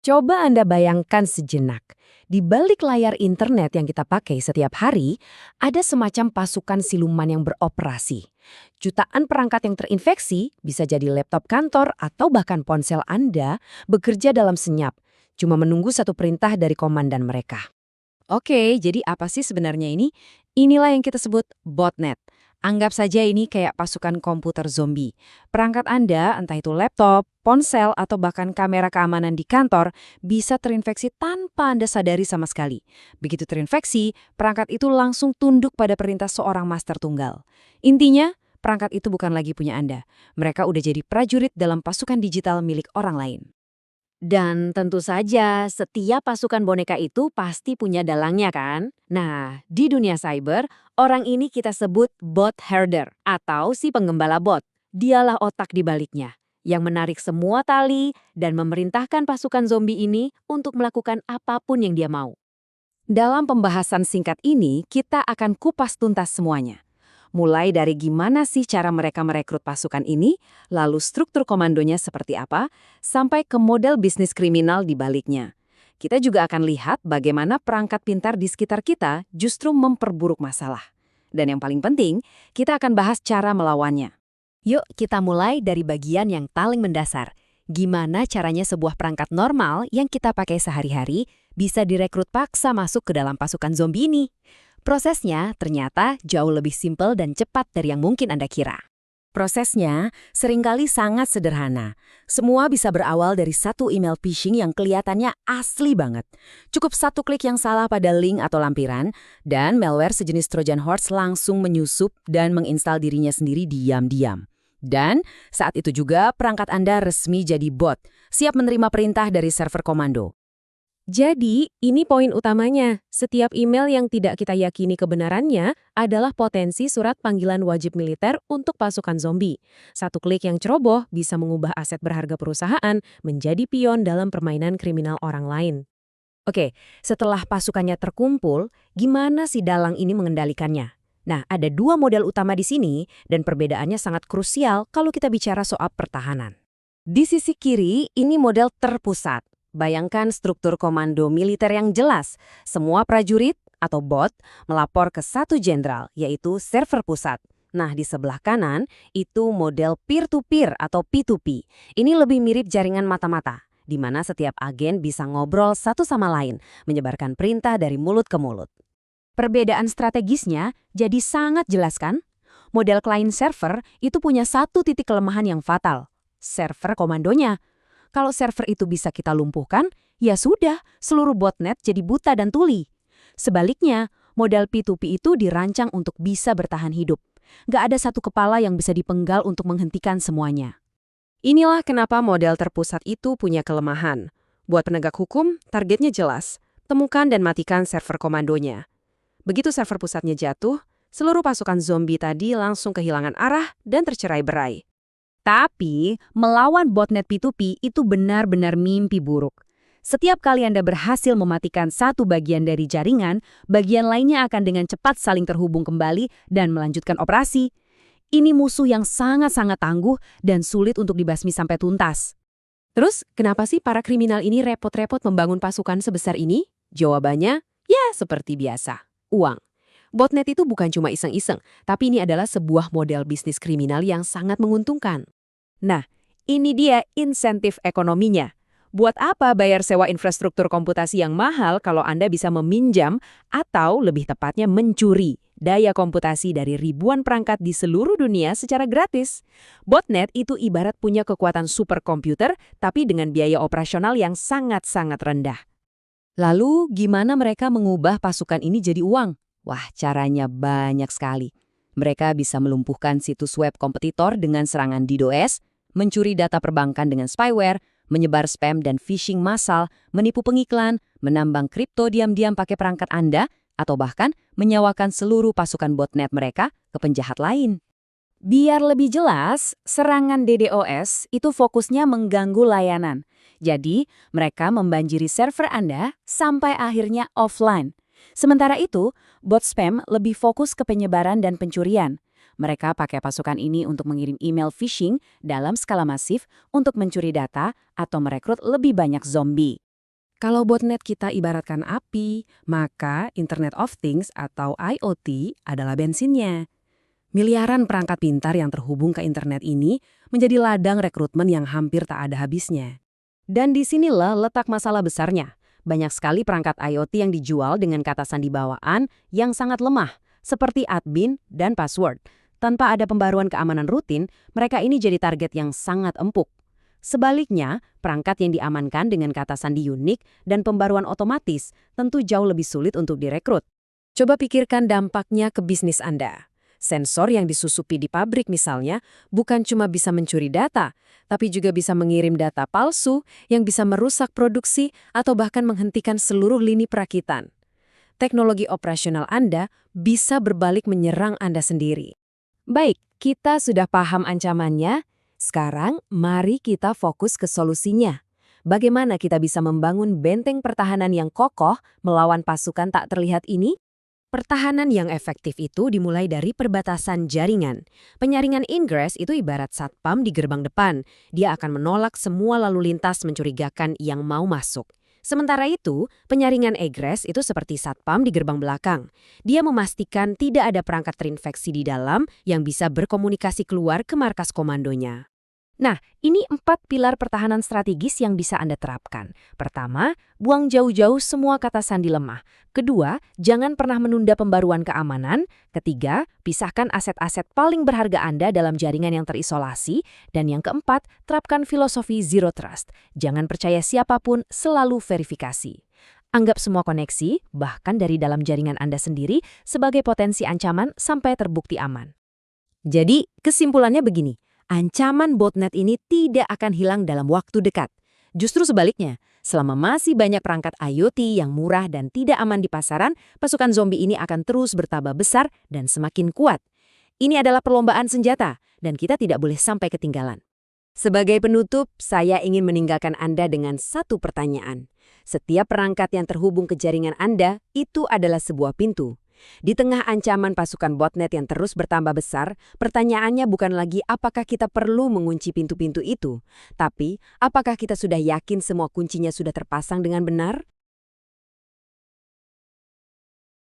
Coba Anda bayangkan sejenak. Di balik layar internet yang kita pakai setiap hari, ada semacam pasukan siluman yang beroperasi. Jutaan perangkat yang terinfeksi, bisa jadi laptop kantor atau bahkan ponsel Anda, bekerja dalam senyap, cuma menunggu satu perintah dari komandan mereka. Oke, jadi apa sih sebenarnya ini? Inilah yang kita sebut botnet. Anggap saja ini kayak pasukan komputer zombie. Perangkat Anda, entah itu laptop, ponsel, atau bahkan kamera keamanan di kantor, bisa terinfeksi tanpa Anda sadari sama sekali. Begitu terinfeksi, perangkat itu langsung tunduk pada perintah seorang master tunggal. Intinya, perangkat itu bukan lagi punya Anda. Mereka udah jadi prajurit dalam pasukan digital milik orang lain. Dan tentu saja, setiap pasukan boneka itu pasti punya dalangnya kan? Nah, di dunia cyber, orang ini kita sebut bot herder atau si penggembala bot. Dialah otak di baliknya, yang menarik semua tali dan memerintahkan pasukan zombie ini untuk melakukan apapun yang dia mau. Dalam pembahasan singkat ini, kita akan kupas tuntas semuanya. Mulai dari gimana sih cara mereka merekrut pasukan ini, lalu struktur komandonya seperti apa, sampai ke model bisnis kriminal di baliknya. Kita juga akan lihat bagaimana perangkat pintar di sekitar kita justru memperburuk masalah. Dan yang paling penting, kita akan bahas cara melawannya. Yuk kita mulai dari bagian yang paling mendasar. Gimana caranya sebuah perangkat normal yang kita pakai sehari-hari bisa direkrut paksa masuk ke dalam pasukan zombie ini? Prosesnya ternyata jauh lebih simpel dan cepat dari yang mungkin Anda kira. Prosesnya seringkali sangat sederhana. Semua bisa berawal dari satu email phishing yang kelihatannya asli banget. Cukup satu klik yang salah pada link atau lampiran, dan malware sejenis Trojan Horse langsung menyusup dan menginstal dirinya sendiri diam-diam. Dan saat itu juga perangkat Anda resmi jadi bot, siap menerima perintah dari server komando. Jadi, ini poin utamanya. Setiap email yang tidak kita yakini kebenarannya adalah potensi surat panggilan wajib militer untuk pasukan zombie. Satu klik yang ceroboh bisa mengubah aset berharga perusahaan menjadi pion dalam permainan kriminal orang lain. Oke, setelah pasukannya terkumpul, gimana si dalang ini mengendalikannya? Nah, ada dua model utama di sini dan perbedaannya sangat krusial kalau kita bicara soal pertahanan. Di sisi kiri, ini model terpusat. Bayangkan struktur komando militer yang jelas. Semua prajurit atau bot melapor ke satu jenderal, yaitu server pusat. Nah, di sebelah kanan, itu model peer-to-peer atau P2P. Ini lebih mirip jaringan mata-mata, di mana setiap agen bisa ngobrol satu sama lain, menyebarkan perintah dari mulut ke mulut. Perbedaan strategisnya jadi sangat jelas kan? Model client server itu punya satu titik kelemahan yang fatal, server komandonya. Kalau server itu bisa kita lumpuhkan, ya sudah, seluruh botnet jadi buta dan tuli. Sebaliknya, model P2P itu dirancang untuk bisa bertahan hidup. Nggak ada satu kepala yang bisa dipenggal untuk menghentikan semuanya. Inilah kenapa model terpusat itu punya kelemahan. Buat penegak hukum, targetnya jelas. Temukan dan matikan server komandonya. Begitu server pusatnya jatuh, seluruh pasukan zombie tadi langsung kehilangan arah dan tercerai-berai. Tapi, melawan botnet P2P itu benar-benar mimpi buruk. Setiap kali Anda berhasil mematikan satu bagian dari jaringan, bagian lainnya akan dengan cepat saling terhubung kembali dan melanjutkan operasi. Ini musuh yang sangat-sangat tangguh dan sulit untuk dibasmi sampai tuntas. Terus, kenapa sih para kriminal ini repot-repot membangun pasukan sebesar ini? Jawabannya, ya seperti biasa, uang. Botnet itu bukan cuma iseng-iseng, tapi ini adalah sebuah model bisnis kriminal yang sangat menguntungkan. Nah, ini dia insentif ekonominya. Buat apa bayar sewa infrastruktur komputasi yang mahal kalau Anda bisa meminjam atau lebih tepatnya mencuri daya komputasi dari ribuan perangkat di seluruh dunia secara gratis? Botnet itu ibarat punya kekuatan superkomputer tapi dengan biaya operasional yang sangat-sangat rendah. Lalu, gimana mereka mengubah pasukan ini jadi uang? Wah, caranya banyak sekali. Mereka bisa melumpuhkan situs web kompetitor dengan serangan DDoS, mencuri data perbankan dengan spyware, menyebar spam dan phishing massal, menipu pengiklan, menambang kripto diam-diam pakai perangkat Anda, atau bahkan menyewakan seluruh pasukan botnet mereka ke penjahat lain. Biar lebih jelas, serangan DDoS itu fokusnya mengganggu layanan. Jadi, mereka membanjiri server Anda sampai akhirnya offline. Sementara itu, bot spam lebih fokus ke penyebaran dan pencurian. Mereka pakai pasukan ini untuk mengirim email phishing dalam skala masif untuk mencuri data atau merekrut lebih banyak zombie. Kalau botnet kita ibaratkan api, maka Internet of Things atau IoT adalah bensinnya. Miliaran perangkat pintar yang terhubung ke internet ini menjadi ladang rekrutmen yang hampir tak ada habisnya. Dan disinilah letak masalah besarnya. Banyak sekali perangkat IoT yang dijual dengan kata sandi bawaan yang sangat lemah, seperti admin dan password. Tanpa ada pembaruan keamanan rutin, mereka ini jadi target yang sangat empuk. Sebaliknya, perangkat yang diamankan dengan kata sandi unik dan pembaruan otomatis tentu jauh lebih sulit untuk direkrut. Coba pikirkan dampaknya ke bisnis Anda. Sensor yang disusupi di pabrik misalnya bukan cuma bisa mencuri data, tapi juga bisa mengirim data palsu yang bisa merusak produksi atau bahkan menghentikan seluruh lini perakitan. Teknologi operasional Anda bisa berbalik menyerang Anda sendiri. Baik, kita sudah paham ancamannya. Sekarang, mari kita fokus ke solusinya. Bagaimana kita bisa membangun benteng pertahanan yang kokoh melawan pasukan tak terlihat ini? Pertahanan yang efektif itu dimulai dari perbatasan jaringan. Penyaringan ingress itu ibarat satpam di gerbang depan. Dia akan menolak semua lalu lintas mencurigakan yang mau masuk. Sementara itu, penyaringan egress itu seperti satpam di gerbang belakang. Dia memastikan tidak ada perangkat terinfeksi di dalam yang bisa berkomunikasi keluar ke markas komandonya. Nah, ini 4 pilar pertahanan strategis yang bisa Anda terapkan. Pertama, buang jauh-jauh semua kata sandi lemah. Kedua, jangan pernah menunda pembaruan keamanan. Ketiga, pisahkan aset-aset paling berharga Anda dalam jaringan yang terisolasi. Dan yang keempat, terapkan filosofi Zero Trust. Jangan percaya siapapun, selalu verifikasi. Anggap semua koneksi, bahkan dari dalam jaringan Anda sendiri, sebagai potensi ancaman sampai terbukti aman. Jadi, kesimpulannya begini. Ancaman botnet ini tidak akan hilang dalam waktu dekat. Justru sebaliknya, selama masih banyak perangkat IoT yang murah dan tidak aman di pasaran, pasukan zombie ini akan terus bertambah besar dan semakin kuat. Ini adalah perlombaan senjata, dan kita tidak boleh sampai ketinggalan. Sebagai penutup, saya ingin meninggalkan Anda dengan satu pertanyaan. Setiap perangkat yang terhubung ke jaringan Anda, itu adalah sebuah pintu. Di tengah ancaman pasukan botnet yang terus bertambah besar, pertanyaannya bukan lagi apakah kita perlu mengunci pintu-pintu itu, tapi apakah kita sudah yakin semua kuncinya sudah terpasang dengan benar?